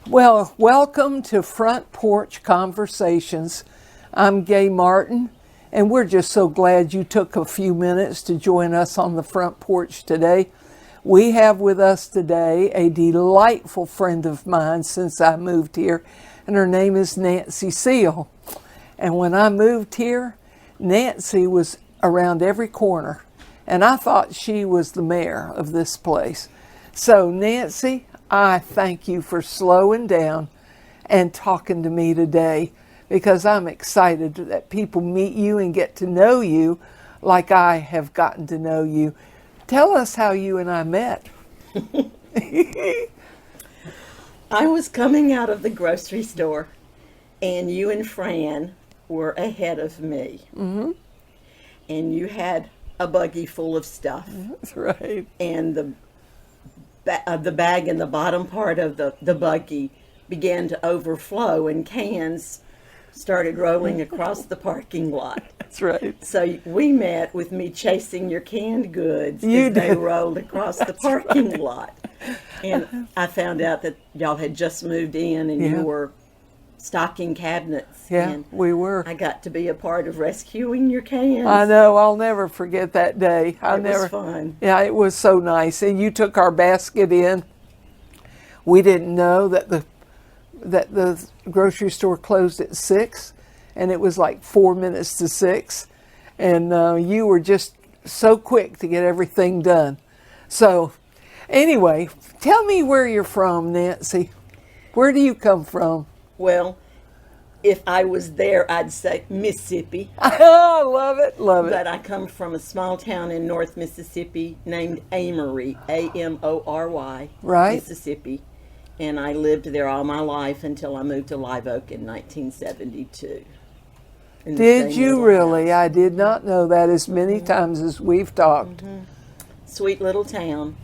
Well, welcome to Front Porch Conversations. I'm Gay Martin, and we're just so glad you took a few minutes to join us on the front porch today. We have with us today a delightful friend of mine since I moved here, and her name is Nancy Seale. And when I moved here, Nancy was around every corner, and I thought she was the mayor of this place. So, Nancy, I thank you for slowing down and talking to me today, because I'm excited that people meet you and get to know you like I have gotten to know you. Tell us how you and I met. I was coming out of the grocery store, and you and Fran were ahead of me. Mm-hmm. And you had a buggy full of stuff. That's right. And the bag in the bottom part of the buggy began to overflow, and cans started rolling across the parking lot. That's right. So we met with me chasing your canned goods as they rolled across the parking lot. And I found out that y'all had just moved in, and you were stocking cabinets. Yeah, and we were. I got to be a part of rescuing your cans. I know. I'll never forget that day. It was fun. Yeah, it was so nice. And you took our basket in. We didn't know that the grocery store closed at 6, and it was like 4 minutes to 6. And you were just so quick to get everything done. So anyway, tell me where you're from, Nancy. Where do you come from? Well, if I was there, I'd say Mississippi. I love it, love it. But I come from a small town in North Mississippi named Amory, A-M-O-R-Y, right. Mississippi. And I lived there all my life until I moved to Live Oak in 1972. Did you really? House. I did not know that as many times as we've talked. Mm-hmm. Sweet little town.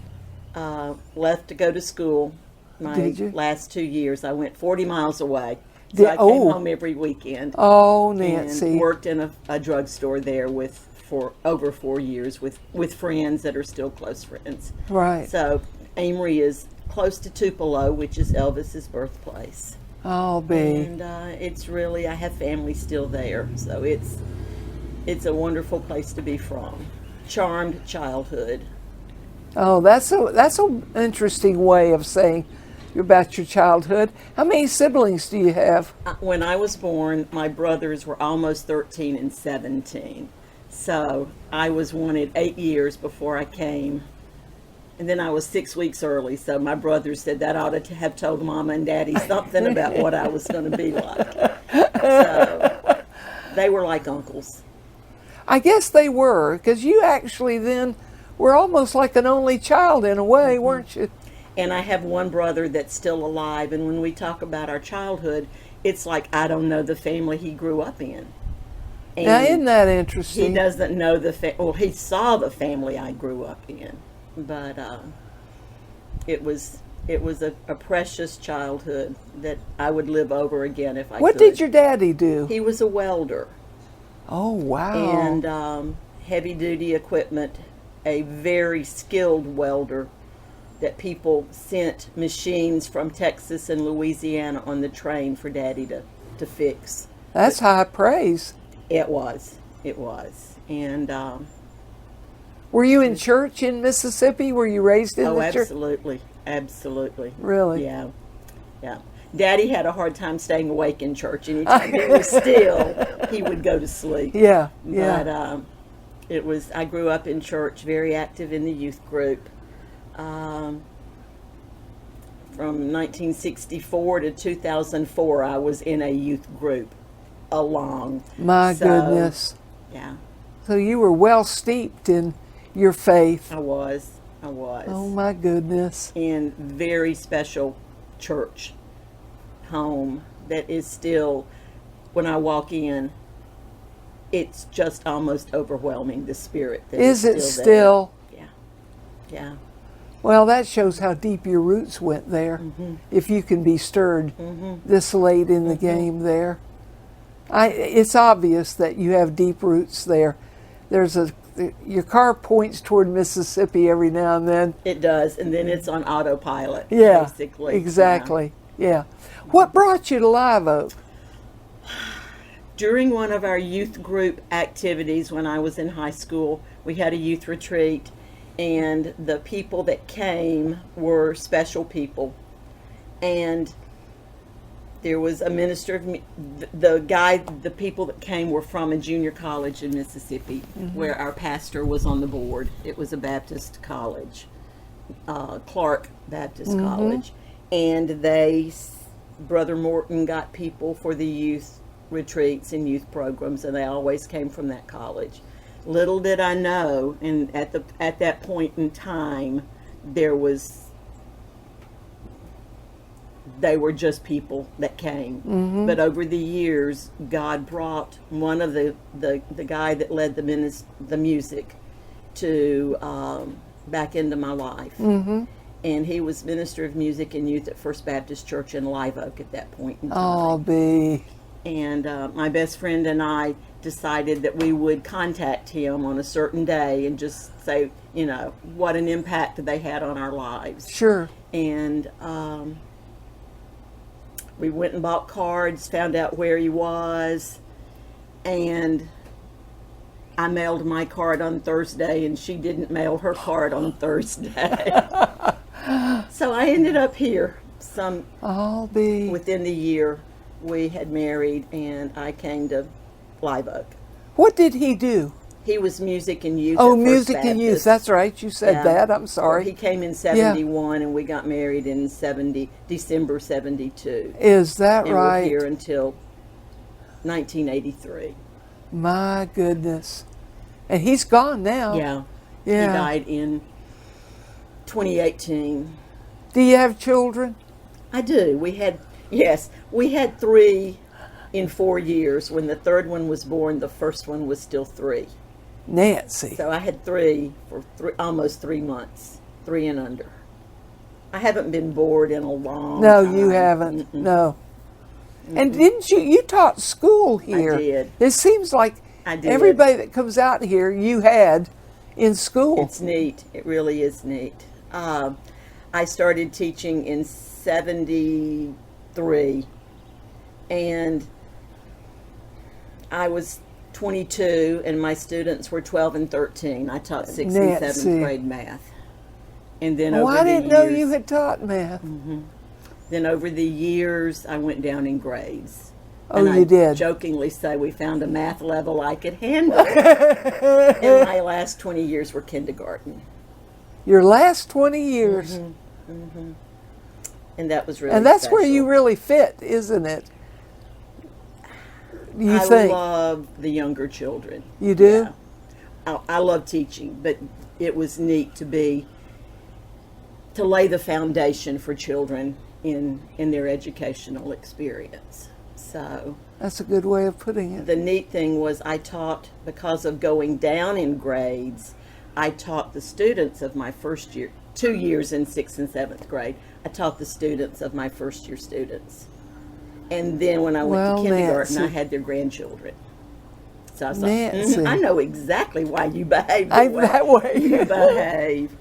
Left to go to school. My last 2 years, I went 40 miles away. So I came home every weekend. Oh, Nancy. And worked in a drugstore there for over 4 years with friends that are still close friends. Right. So Amory is close to Tupelo, which is Elvis's birthplace. Oh, and it's really, I have family still there, so it's a wonderful place to be from. Charmed childhood. Oh, that's an interesting way of saying about your childhood. How many siblings do you have? When I was born, my brothers were almost 13 and 17. So I was wanted 8 years before I came. And then I was 6 weeks early, so my brothers said that ought to have told Mama and Daddy something about what I was going to be like. So they were like uncles. I guess they were, because you actually then were almost like an only child in a way, weren't you? And I have one brother that's still alive, and when we talk about our childhood, it's like I don't know the family he grew up in. And now, isn't that interesting? He doesn't know he saw the family I grew up in, but it was a precious childhood that I would live over again if I could. What did your daddy do? He was a welder. Oh, wow. And heavy-duty equipment, a very skilled welder that people sent machines from Texas and Louisiana on the train for Daddy to fix. That's high praise. It was. And were you in church in Mississippi? Were you raised in the church? Absolutely. Really? Yeah. Daddy had a hard time staying awake in church. Anytime he was still, he would go to sleep. Yeah. But I grew up in church, very active in the youth group. From 1964 to 2004, I was in a youth group along. My goodness. Yeah. So you were well steeped in your faith. I was. Oh, my goodness. And very special church home that is still, when I walk in, it's just almost overwhelming, the spirit that is it still? There. Yeah. Well, that shows how deep your roots went there, if you can be stirred this late in the game there. It's obvious that you have deep roots there. Your car points toward Mississippi every now and then. It does, and then it's on autopilot, yeah, basically. Exactly. Yeah. What brought you to Live Oak? During one of our youth group activities when I was in high school, we had a youth retreat, and the people that came were special people. And there was a minister of the people that came were from a junior college in Mississippi, where our pastor was on the board. It was a Baptist college, Clark Baptist College. And Brother Morton got people for the youth retreats and youth programs, and they always came from that college. Little did I know, and at that point in time, they were just people that came. But over the years, God brought one of the guy that led the music to back into my life. And he was minister of music and youth at First Baptist Church in Live Oak at that point in time. Oh, B. And my best friend and I decided that we would contact him on a certain day and just say, what an impact they had on our lives. Sure. And we went and bought cards, found out where he was, and I mailed my card on Thursday, and she didn't mail her card on Thursday. So I ended up here within the year. We had married, and I came to Live Oak. What did he do? He was music and youth. Oh, at First music and youth. Baptist. That's right. You said that. I'm sorry. He came in 71, and we got married in December 72. Is that and right? We're here until 1983. My goodness. And he's gone now. Yeah. Yeah. He died in 2018. Do you have children? I do. We had 3 in 4 years. When the third one was born, the first one was still 3. Nancy. So I had 3 for almost 3 months, 3 and under. I haven't been bored in a long time. No, you haven't. No. And didn't you taught school here? I did. It seems like I did. everybody that comes out here you had in school. It's neat. It really is neat. I started teaching in 73, and I was 22, and my students were 12 and 13. I taught 6th and 7th grade math. And then over I the didn't know you had taught math. Then over the years, I went down in grades. Oh, and you I did? Jokingly say we found a math level I could handle. And my last 20 years were kindergarten. Your last 20 years. And that was really And that's special. where you really fit, isn't it? You I think? love the younger children. You do? Yeah. I love teaching, but it was neat to lay the foundation for children in their educational experience. So That's a good way of putting it. the neat thing was I taught, because of going down in grades, I taught the students of my first year, 2 years in 6th and 7th grade. I taught the students of my first year students. And then when I went to kindergarten, I had their grandchildren. So I was like, I know exactly why you behave that way. You behave,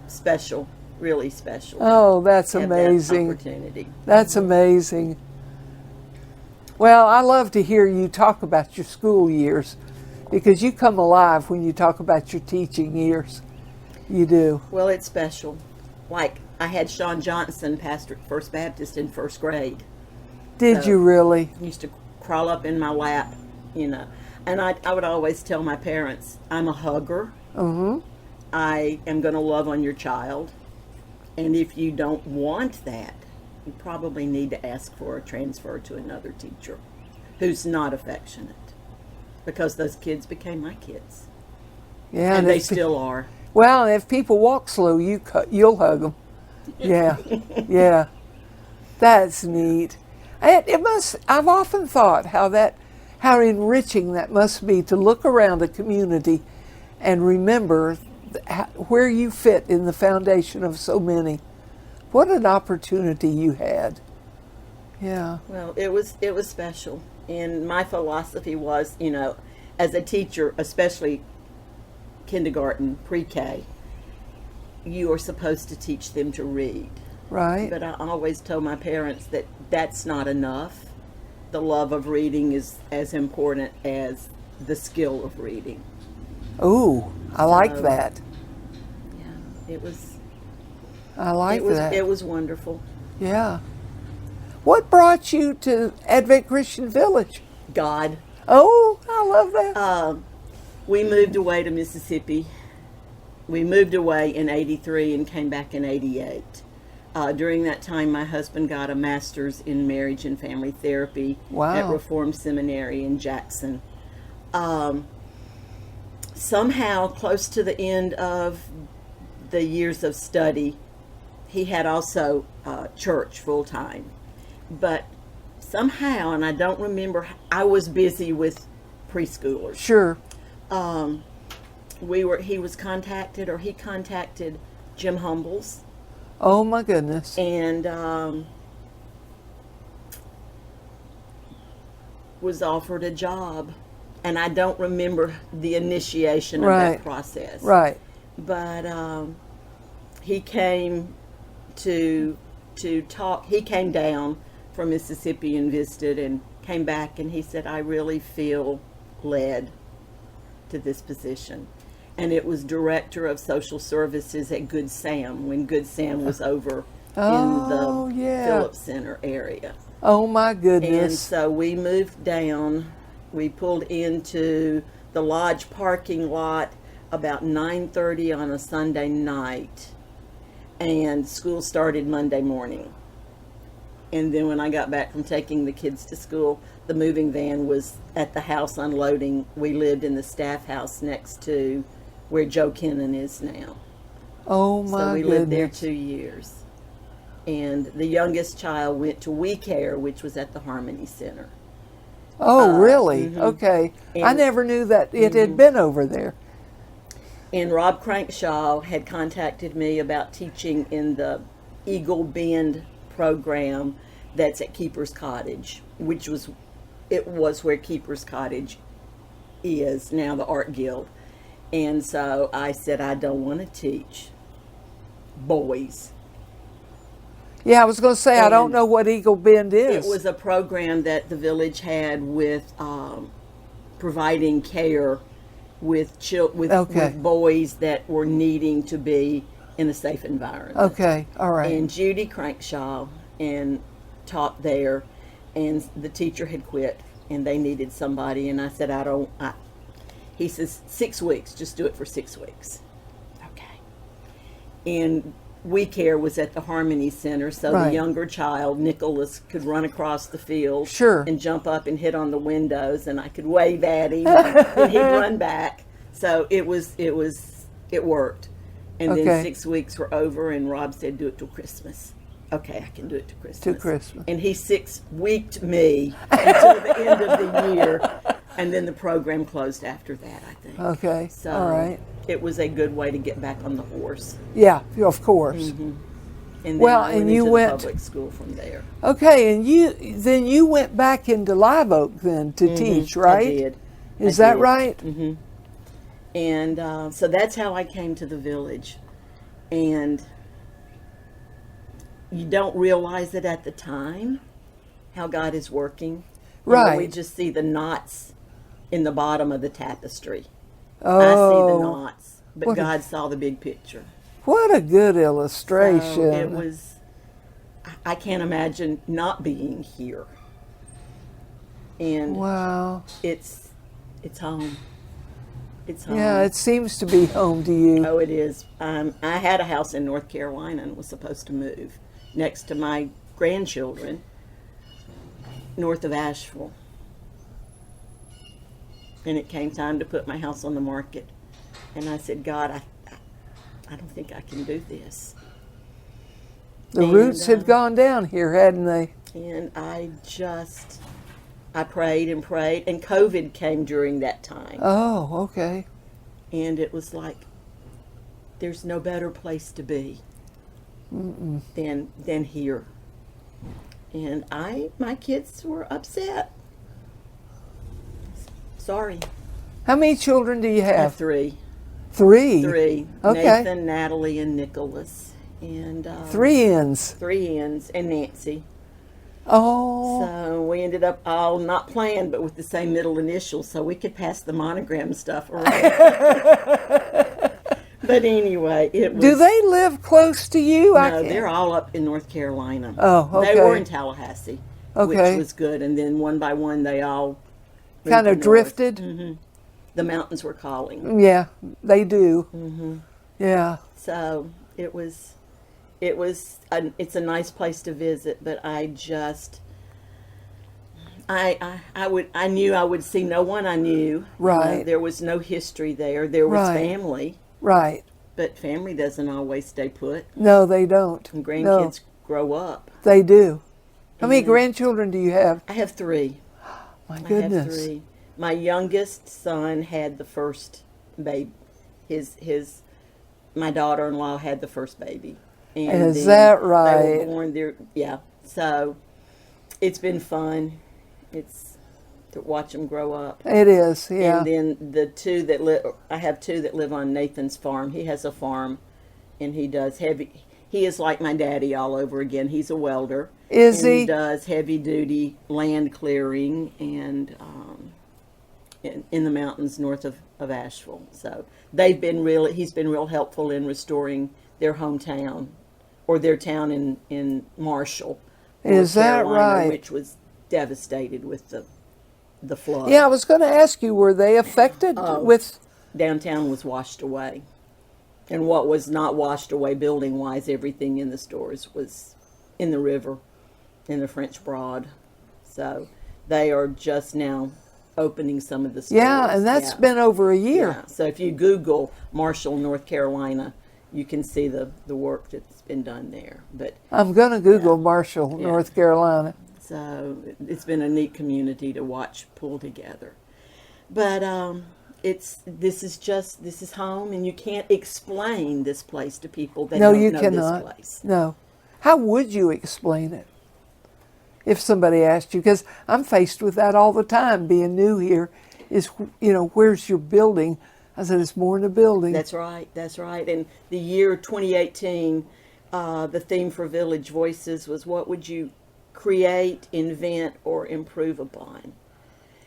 special, really special. Oh, that's Have amazing. That opportunity. That's amazing. Well, I love to hear you talk about your school years because you come alive when you talk about your teaching years. You do. Well, it's special. Like, I had Sean Johnson, pastor at First Baptist, in 1st grade. Did you really? He used to crawl up in my lap, And I would always tell my parents, I'm a hugger. I am going to love on your child. And if you don't want that, you probably need to ask for a transfer to another teacher who's not affectionate. Because those kids became my kids. Yeah, and they still are. Well, if people walk slow, you'll hug them. Yeah, yeah. That's neat. I've often thought how enriching that must be to look around a community and remember where you fit in the foundation of so many. What an opportunity you had. Yeah. Well, it was special. And my philosophy was, as a teacher, especially kindergarten, pre-K, you are supposed to teach them to read. Right. But I always told my parents that that's not enough. The love of reading is as important as the skill of reading. Ooh, I like So, that. Yeah, it was. I like that. It was wonderful. Yeah. What brought you to Advent Christian Village? God. Oh, I love that. We moved away to Mississippi. We moved away in '83 and came back in '88. During that time, my husband got a master's in marriage and family therapy at Wow. Reformed Seminary in Jackson. Somehow, close to the end of the years of study, he had also church full time. But somehow, and I don't remember, I was busy with preschoolers. Sure. He contacted Jim Humbles, Oh my goodness. and was offered a job. And I don't remember the initiation of Right. that process. Right. But he came to talk. He came down from Mississippi and visited, and came back, and he said, I really feel led to this position. And it was director of social services at Good Sam when Good Sam was over Oh, in the yeah. Phillips Center area. Oh my And goodness. so we moved down. We pulled into the lodge parking lot about 9:30 on a Sunday night, and school started Monday morning. And then when I got back from taking the kids to school, the moving van was at the house unloading. We lived in the staff house next to where Joe Kennan is now. Oh my So we goodness. lived there 2 years. And the youngest child went to We Care, which was at the Harmony Center. Oh, really? Okay. I And- never knew that it had been over there. And Rob Crankshaw had contacted me about teaching in the Eagle Bend program that's at Keeper's Cottage, which was where Keeper's Cottage is now, the Art Guild. And so I said, I don't want to teach boys. Yeah, I was going to say, I don't And know what Eagle Bend is. It was a program that the village had with providing care with Okay. with boys that were needing to be in a safe environment. Okay, all right. And Judy Crankshaw and taught there, and the teacher had quit, and they needed somebody. And I said, he says, 6 weeks, just do it for 6 weeks. Okay. And We Care was at the Harmony Center, so Right. the younger child, Nicholas, could run across the field Sure. and jump up and hit on the windows, and I could wave at him, and he'd run back. So it worked. And Okay. then 6 weeks were over, and Rob said, do it till Christmas. Okay, I can do it to Christmas. To Christmas. And he 6-weeked me until the end of the year, and then the program closed after that, I think. Okay, So all right. it was a good way to get back on the horse. Yeah, of course. And then Well, I and went you into went- the public school from there. Okay, and you went back into Live Oak then to teach, right? I did. Is I that did. right? And so that's how I came to the village. And you don't realize it at the time, how God is working. You know, Right. we just see the knots in the bottom of the tapestry. I see the knots, but What a- God saw the big picture. What a good So illustration. it was, I can't imagine not being here. And Wow. it's home. It's home. Yeah, it seems to be home to you. Oh, it is. I had a house in North Carolina and was supposed to move next to my grandchildren, north of Asheville. And it came time to put my house on the market. And I said, God, I don't think I can do this. The And, roots had gone down here, hadn't they? And I prayed and prayed, and COVID came during that time. Oh, okay. And it was like, there's no better place to be than here. And my kids were upset. Sorry. How many children do you I have have? three. Three. Three. Okay. Nathan, Natalie, and Nicholas. and 3 N's. 3 N's, and Nancy. Oh. So we ended up all not planned, but with the same middle initials, so we could pass the monogram stuff around. But anyway, it was. Do they live close to you? No, they're all up in North Carolina. Oh, okay. They were in Tallahassee, Okay. which was good. And then one by one, they all Kind of moved north. drifted? Mm-hmm. The mountains were calling. Yeah, they do. Mm-hmm. Yeah. So it's a nice place to visit, but I knew I would see no one I knew. Right. There was no history there. There was Right. family, Right. but family doesn't always stay put. No, they don't. And No, grandkids grow up. they do. How many grandchildren do you have? I have 3. My I have goodness. 3. My youngest son had the first baby. My daughter-in-law had the first baby. And Is then that They right? were born there. Yeah. So it's been fun. It's to watch them grow up. It is, yeah. And then the 2 that live, I have 2 that live on Nathan's farm. He has a farm, and he does heavy. He is like my daddy all over again. He's a welder. Is and he? He does heavy duty land clearing and in the mountains north of Asheville. So he's been real helpful in restoring their hometown or their town in Marshall. Is North that Carolina, right? Which was devastated with the flood. Yeah, I was going to ask you, were they affected with... Downtown was washed away. And what was not washed away building-wise, everything in the stores was in the river, in the French Broad. So they are just now opening some of the stores. Yeah, and that's been over a year. Yeah. So if you Google Marshall, North Carolina, you can see the work that's been done there. But I'm going to Google Marshall, North Carolina. so it's been a neat community to watch pull together. But this is home, and you can't explain this place to people that No, don't you know cannot. this place. No. How would you explain it if somebody asked you? Because I'm faced with that all the time, being new here, is, where's your building? I said, it's more than a building. That's right. And the year 2018, the theme for Village Voices was, what would you create, invent, or improve upon?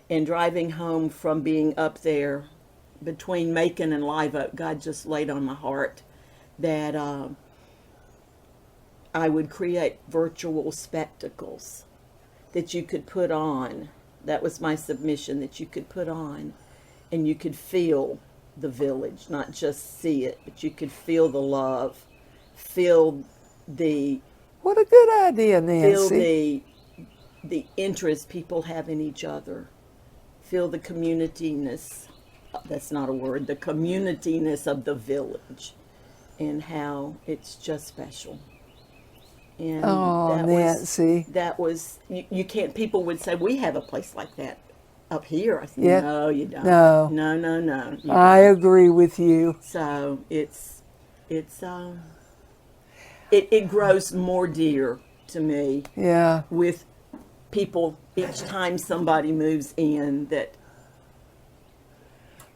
And driving home from being up there between Macon and Live Oak, God just laid on my heart that I would create virtual spectacles that you could put on. That was my submission, that you could put on and you could feel the village, not just see it, but you could feel the love, feel the... What a good idea, Nancy. Feel the interest people have in each other. Feel the communityness, that's not a word, the communityness of the village and how it's just special. And Nancy. That was, you can't, people would say, we have a place like that up here. I said, Yeah. no, you don't. No. No. I agree with you. So it grows more dear to me. Yeah. With people each time somebody moves in, that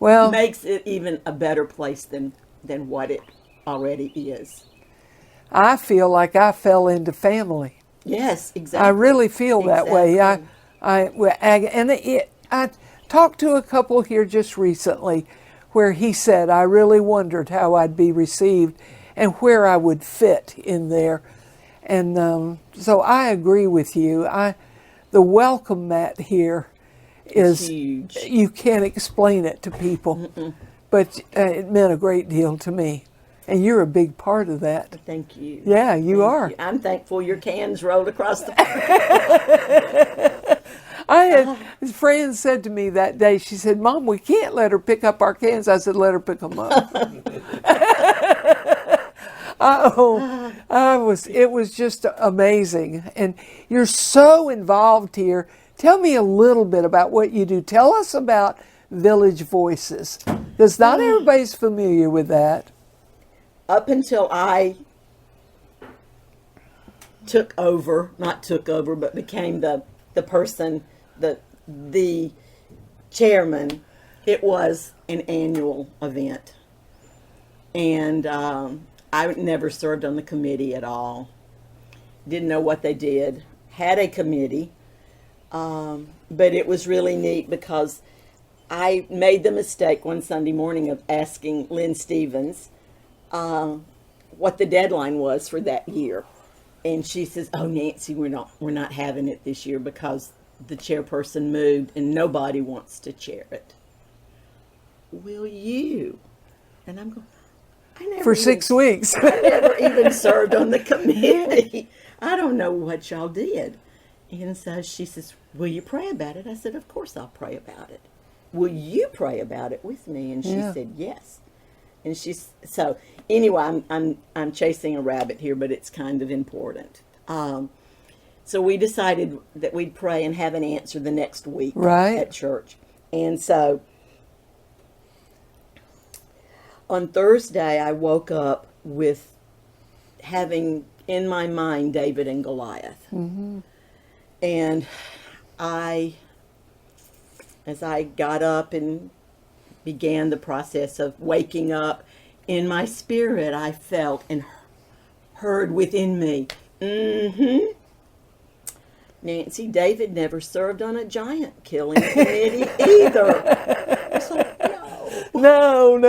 makes it even a better place than what it already is. I feel like I fell into family. Yes, exactly. I really feel that way. I talked to a couple here just recently where he said, I really wondered how I'd be received and where I would fit in there. And so I agree with you. The welcome mat here is huge. You can't explain it to people, but it meant a great deal to me. And you're a big part of that. Thank you. Yeah, you are. I'm thankful your cans rolled across the Fran said to me that day, she said, Mom, we can't let her pick up our cans. I said, let her pick them up. It was just amazing. And you're so involved here. Tell me a little bit about what you do. Tell us about Village Voices, because not everybody's familiar with that. Up until I but became the person, the chairman, it was an annual event. And I never served on the committee at all. Didn't know what they did. Had a committee, but it was really neat because I made the mistake one Sunday morning of asking Lynn Stevens what the deadline was for that year, and she says, "Oh, Nancy, we're not having it this year because the chairperson moved and nobody wants to chair it." Will you? And I'm going, I never For even, 6 weeks. I never even served on the committee. I don't know what y'all did. And so she says, "Will you pray about it?" I said, "Of course I'll pray about it." "Will you pray about it with me?" And she said, "Yes." And so anyway, I'm chasing a rabbit here, but it's kind of important. So we decided that we'd pray and have an answer the next week at church. And so on Thursday, I woke up with having in my mind David and Goliath. Mm-hmm. And as I got up and began the process of waking up, in my spirit, I felt and heard within me, Nancy, David never served on a giant killing committee either. I was like, no.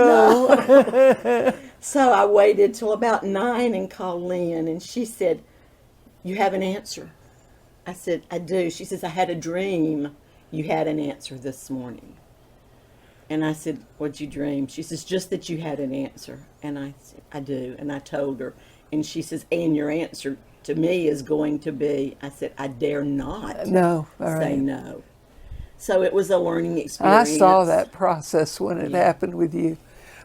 So I waited till about 9 and called Lynn, and she said, "You have an answer?" I said, "I do." She says, "I had a dream you had an answer this morning." And I said, "What'd you dream?" She says, "Just that you had an answer." And I said, "I do." And I told her. And she says, "And your answer to me is going to be," I said, "I dare not say no." So it was a learning experience. I saw that process when it happened with you.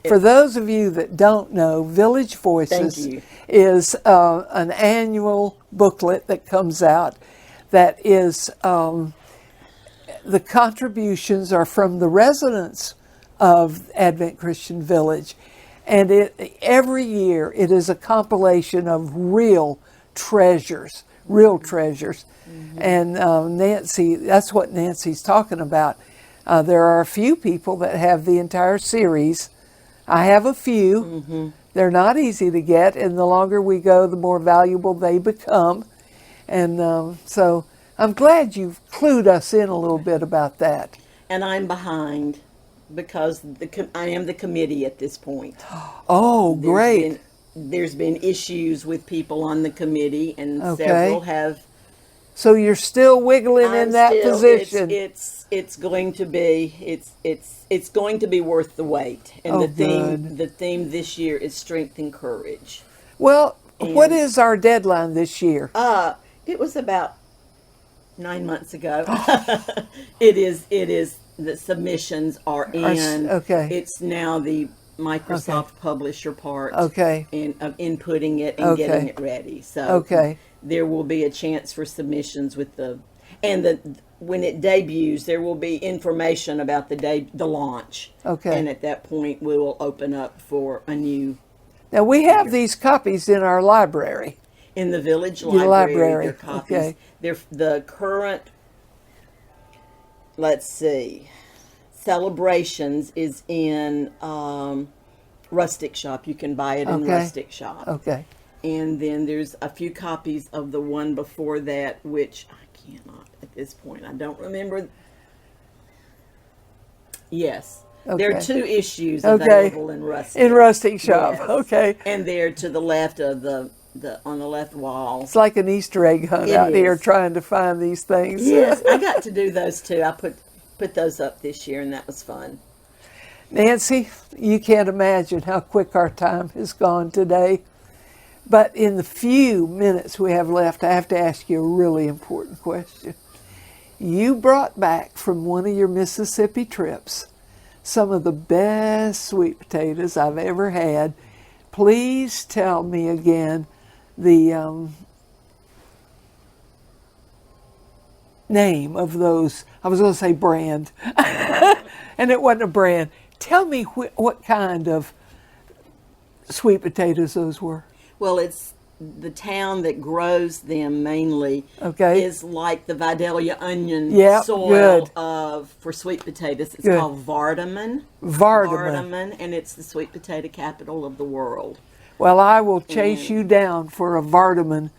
For those of you that don't know, Village Voices is an annual booklet that comes out that is, the contributions are from the residents of Advent Christian Village. And every year it is a compilation of real treasures. Mm-hmm. And Nancy, that's what Nancy's talking about. There are a few people that have the entire series. I have a few. Mm-hmm. They're not easy to get, and the longer we go, the more valuable they become. And so I'm glad you've clued us in a little bit about that. And I'm behind because I am the committee at this point. Oh, great. There's been issues with people on the committee, and several have. So you're still wiggling in that position. It's going to be it's going to be worth the wait. And the theme this year is strength and courage. Well, what is our deadline this year? It was about 9 months ago. It is the submissions are in. Okay. It's now the Microsoft publisher part. Okay. And of inputting it and getting it ready. So there will be a chance for submissions with when it debuts, there will be information about the launch. Okay. And at that point, we will open up for a new. Now we have these copies in our library. In the village library. They're copies. Okay. They're the current. Let's see. Celebrations is in Rustic Shop. You can buy it in Rustic Shop. Okay. And then there's a few copies of the one before that, which I cannot at this point. I don't remember. Yes. Okay. There are 2 issues available in Rustic. In Rustic Shop. Yes. Okay. And they're to the left of the on the left wall. It's like an Easter egg hunt out here trying to find these things. Yes, I got to do those too. I put those up this year, and that was fun. Nancy, you can't imagine how quick our time has gone today. But in the few minutes we have left, I have to ask you a really important question. You brought back from one of your Mississippi trips some of the best sweet potatoes I've ever had. Please tell me again the name of those. I was going to say brand, and it wasn't a brand. Tell me what kind of sweet potatoes those were. Well, it's the town that grows them mainly Okay. is like the Vidalia onion Yep, soil good. for sweet potatoes. It's Good. called Vardaman. Vardaman. And it's the sweet potato capital of the world. Well, I will chase And- you down for a Vardaman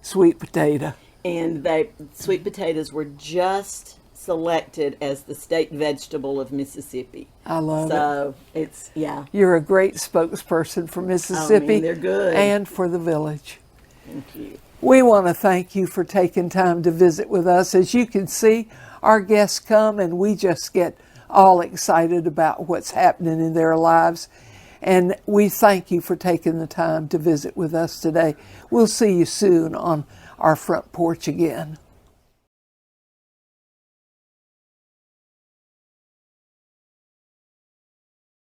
sweet potato. And sweet potatoes were just selected as the state vegetable of Mississippi. I love it. So it's, yeah. You're a great spokesperson for Mississippi they're good. and for the village. Thank you. We want to thank you for taking time to visit with us. As you can see, our guests come and we just get all excited about what's happening in their lives. And we thank you for taking the time to visit with us today. We'll see you soon on our front porch again.